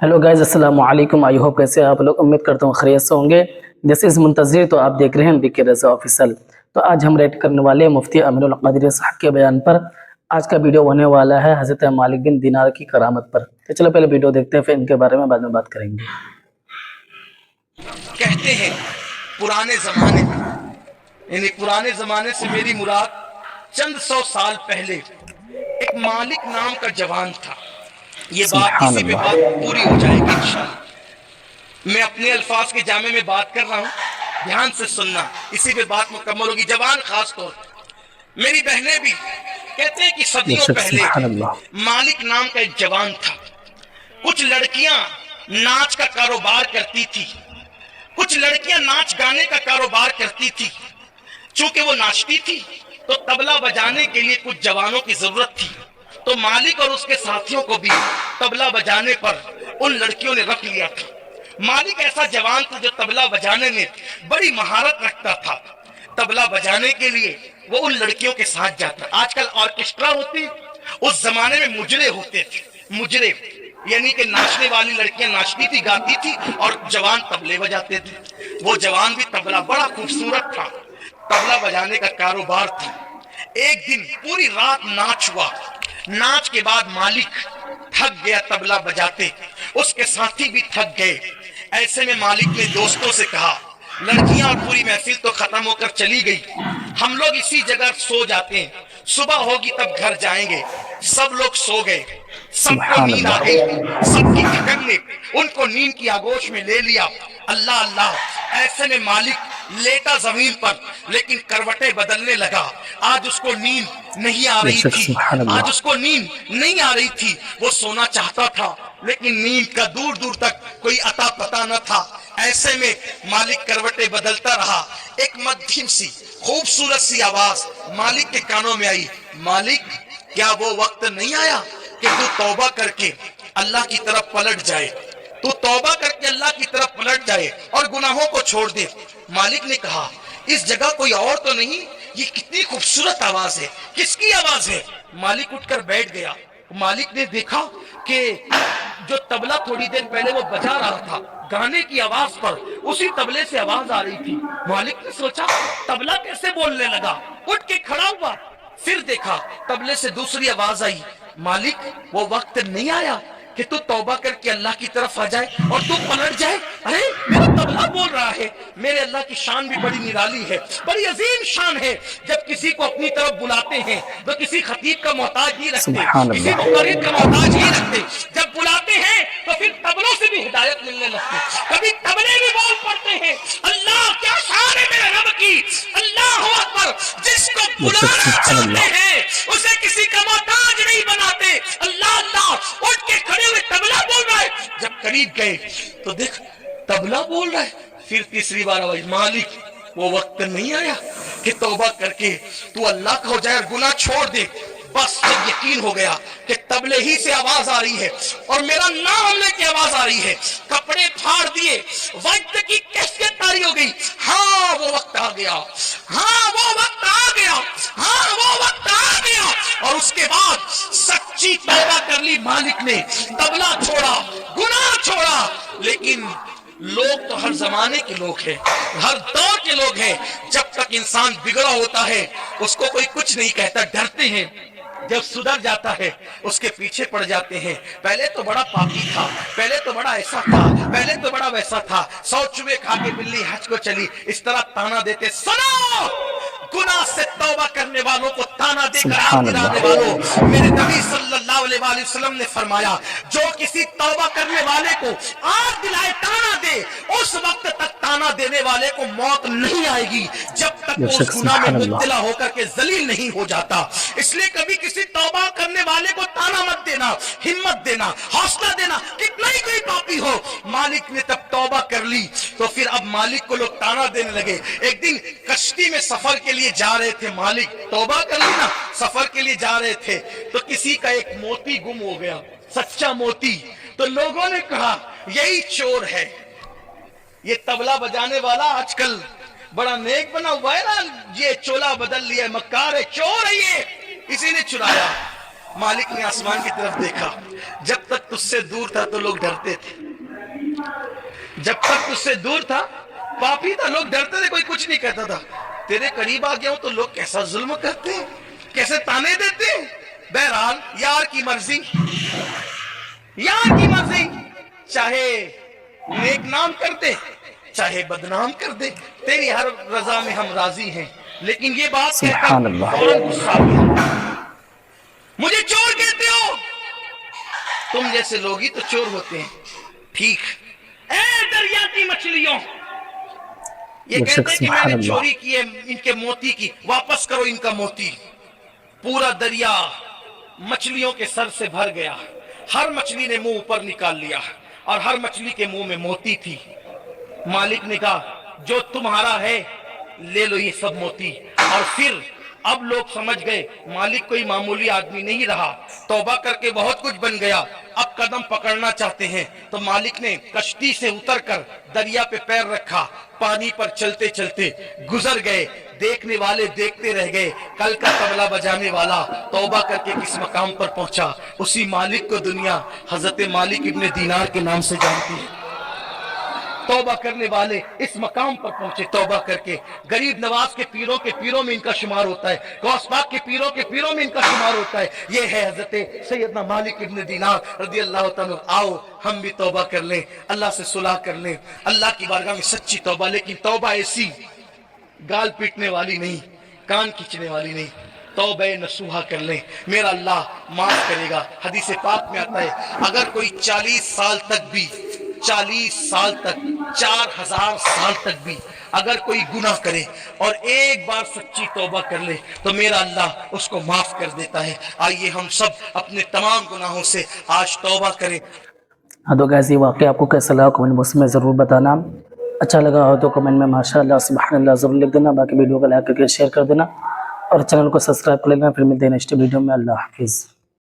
Hello guys, अस्सलाम वालेकुम। I hope कैसे आप लोग, उम्मीद करता हूँ खैरियत से होंगे। दिस इज़ मुंतज़िर, तो आप देख रहे हैं बीके रज़ा ऑफिशियल। तो आज हम रेड करने वाले हैं मुफ्ती अमीरुल क़ादिरी साहब के बयान पर। आज का वीडियो होने वाला है हज़रत मालिक बिन दिनार की करामत पर। तो चलो पहले वीडियो देखते हैं, फिर इनके बारे में बाद में बात करेंगे। कहते हैं पुराने जमाने में, यानी पुराने जमाने से मेरी मुराद चंद सौ साल पहले एक मालिक नाम का जवान था। ये बात सुभान इसी पे अल्लाह। बात पूरी हो जाएगी इंशाअल्लाह। मैं अपने अल्फाज के जामे में बात कर रहा हूँ, ध्यान से सुनना, इसी पे बात मुकम्मल होगी। जवान खास तौर पर मेरी बहनें भी कहते हैं कि सदियों बेशक पहले सुभान अल्लाह। मालिक नाम का एक जवान था। कुछ लड़कियां नाच का कारोबार करती थी, कुछ लड़कियां नाच गाने का कारोबार करती थी। चूंकि वो नाचती थी तो तबला बजाने के लिए कुछ जवानों की जरूरत थी, तो मालिक और उसके साथियों को भी तबला बजाने पर उन लड़कियों ने रख लिया था। मालिक ऐसा जवान था जो तबला बजाने में बड़ी महारत रखता था। तबला बजाने के लिए वो उन लड़कियों के साथ जाता। आजकल ऑर्केस्ट्रा होती, उस जमाने में मुजरे होते थे। मुजरे यानी कि नाचने वाली लड़कियां नाचती थी, गाती थी, और जवान तबले बजाते थे। वो जवान भी तबला बड़ा खूबसूरत था, तबला बजाने का कारोबार था। एक दिन पूरी रात नाच हुआ। नाच के बाद मालिक थक गया तबला बजाते, उसके साथी भी थक गए। ऐसे में मालिक ने दोस्तों से कहा, लड़कियां और पूरी महफिल तो खत्म होकर चली गई, हम लोग इसी जगह सो जाते हैं, सुबह होगी तब घर जाएंगे। सब लोग सो गए, सबको सुभान नींद आ अल्लाह। गई। सबकी थकन ने उनको नींद की आगोश में ले लिया। अल्लाह अल्लाह। ऐसे में मालिक लेटा जमीन पर, लेकिन करवटें बदलने लगा। आज उसको नींद नहीं आ रही बेशक थी, सुभान आज अल्लाह। उसको नींद नहीं आ रही थी। वो सोना चाहता था, लेकिन नींद का दूर दूर तक कोई अता पता न था। ऐसे में मालिक करवटें बदलता रहा। एक मध्यम सी खूबसूरत सी आवाज मालिक के कानों में आई, मालिक क्या वो वक्त नहीं आया कि तू तौबा करके अल्लाह की तरफ पलट जाए, तू तौबा करके अल्लाह की तरफ पलट जाए और गुनाहों को छोड़ दे। मालिक ने कहा, इस जगह कोई और तो नहीं, ये कितनी खूबसूरत आवाज है, किसकी आवाज है? मालिक उठकर बैठ गया। मालिक ने देखा कि जो तबला थोड़ी देर पहले वो बजा रहा था, गाने की आवाज पर उसी तबले से आवाज आ रही थी। मालिक ने सोचा, तबला कैसे बोलने लगा? उठ के खड़ा हुआ, फिर देखा तबले से दूसरी आवाज आई, मालिक वो वक्त नहीं आया कि तू तौबा करके अल्लाह की तरफ आ जाए और तू पलट जाए? अरे मेरा तबला बोल रहा है। मेरे अल्लाह की शान भी बड़ी निराली है, बड़ी अजीम शान है। जब किसी को अपनी तरफ बुलाते हैं तो किसी खतीब का मोहताज नहीं रखते, सुभान किसी अल्लाह। मुकर्रिर का मोहताज नहीं रखते। जब बुलाते हैं तो फिर तबलों से भी हिदायत मिलने लगती, कभी तबले भी बोल पड़ते हैं। अल्लाह क्या शान है मेरे रब की, अल्लाह अकबर। जिसको बेशक बुलाना सुभान चाहते अल्लाह। हैं उसे किसी का मोहताज नहीं बनाते। अल्लाह अल्लाह। उठ के खड़े हुए, तबला बोल रहा है। जब करीब गए तो देख तबला बोल रहा है। फिर तीसरी बार आवाज, मालिक वो वक्त नहीं आया कि तौबा करके तू अल्लाह का हो जाए और गुनाह छोड़ दे। बस जब यकीन हो गया कि तबले ही से आवाज आ रही है और मेरा नाम लेके आवाज आ रही है, कपड़े फाड़ दिए, वक्त की कैफियत तारी हो गई। हाँ वो वक्त आ गया, हाँ वो वक्त आ गया, हाँ वो वक्त आ गया। और उसके बाद सच्ची तौबा कर ली मालिक ने, तबला छोड़ा, गुनाह छोड़ा। लेकिन लोग तो हर जमाने के लोग हैं, हर दौर के लोग हैं। जब तक इंसान बिगड़ा होता है उसको कोई कुछ नहीं कहता, डरते हैं। जब सुधर जाता है उसके पीछे पड़ जाते हैं। पहले तो बड़ा पापी था, पहले तो बड़ा ऐसा था, पहले तो बड़ा वैसा था, 100 चूहे खा के बिल्ली हज को चली, इस तरह ताना देते। सुनो, गुनाह से तौबा करने वालों को ताना देकर आग सुभान गिराने अल्लाह। वालों, मेरे नबी सल्लल्लाहु अलैहि वसल्लम ने फरमाया, जो किसी तौबा करने वाले को आग दिलाए, ताना दे, उस वक्त तक ताना देने वाले को मौत नहीं आएगी जब तक वो उस बेशक गुनाह में सुभान अल्लाह। मुब्तला होकर के जलील नहीं हो जाता। इसलिए कभी किसी तौबा करने वाले को ताना मत देना, हिम्मत देना, हौसला देना, कितना ही कोई पापी हो। मालिक ने तब तौबा कर ली तो फिर अब मालिक को लोग ताना देने लगे। एक दिन कश्ती में सफर के लिए जा रहे थे, मालिक तौबा कर ली ना, सफर के लिए जा रहे थे तो किसी का एक मोती गुम हो गया, सच्चा मोती। तो लोगों ने कहा यही चोर है, ये तबला बजाने वाला आजकल बड़ा नेक बना हुआ है ना, ये चोला बदल लिया, मक्कार है, चोर है ये, इसी ने चुराया। मालिक ने आसमान की तरफ देखा, जब तक तुझसे दूर था तो लोग डरते थे, जब तक तुझसे दूर था पापी था, लोग डरते थे, कोई कुछ नहीं कहता था। तेरे करीब आ गया हूं तो लोग कैसा जुल्म करते हैं, कैसे ताने देते हैं। बहरहाल यार की मर्जी, यार की मर्जी, चाहे नेक नाम कर दे चाहे बदनाम कर दे, तेरी हर रजा में हम राजी हैं। लेकिन ये बात सुभान अल्लाह। फौरन गुस्सा आ गया, मुझे चोर कहते हो, तुम जैसे लोग ही तो चोर होते हैं। ठीक, ए दरिया की मछलियों, ये कहते हैं कि मैंने चोरी की है इनके मोती की, वापस करो इनका मोती। पूरा दरिया मछलियों के सर से भर गया, हर मछली ने मुंह ऊपर निकाल लिया और हर मछली के मुंह में मोती थी। मालिक ने कहा जो तुम्हारा है ले लो ये सब मोती। और फिर अब लोग समझ गए मालिक कोई मामूली आदमी नहीं रहा, तौबा करके बहुत कुछ बन गया, अब कदम पकड़ना चाहते हैं। तो मालिक ने कश्ती से उतरकर दरिया पे पैर रखा, पानी पर चलते चलते गुजर गए। देखने वाले देखते रह गए, कल का तबला बजाने वाला तौबा करके किस मकाम पर पहुंचा, उसी मालिक को दुनिया हजरत मालिक इब्ने दीनार के नाम से जानती है। तौबा करने वाले इस मकाम पर पहुंचे, तौबा करके गरीब नवाज के पीरों में इनका शुमार होता है, गौस पाक के पीरों में इनका शुमार होता है। ये है हजरत सैयदना मालिक इब्ने दीनार रज़ी अल्लाह तआला। आओ हम भी तौबा कर लें, अल्लाह से सुलह कर लें, अल्लाह की बारगाह में सच्ची तौबा। लेकिन तौबा ऐसी गाल पीटने वाली नहीं, कान खींचने वाली नहीं, तौबे नसूहा कर लें, मेरा अल्लाह माफ करेगा। हदीस पाक में आता है अगर कोई 40 साल तक भी, 40 साल तक, 4000 साल तक भी अगर कोई गुनाह करे और एक बार सच्ची तौबा कर ले तो मेरा अल्लाह उसको माफ कर देता है। आइए हम सब अपने तमाम गुनाहों से आज तौबा करें। हाँ तो गाइस ये वाक़या आपको कैसा लगा कमेंट बॉक्स में ज़रूर बताना। अच्छा लगा हो तो कमेंट में माशाअल्लाह सुभानअल्लाह ज़रूर लिख देना। बाकी वीडियो को लाइक करके शेयर कर देना और चैनल को सब्सक्राइब कर लेना। फिर मिलते हैं नेक्स्ट वीडियो में। अल्लाह हाफिज़।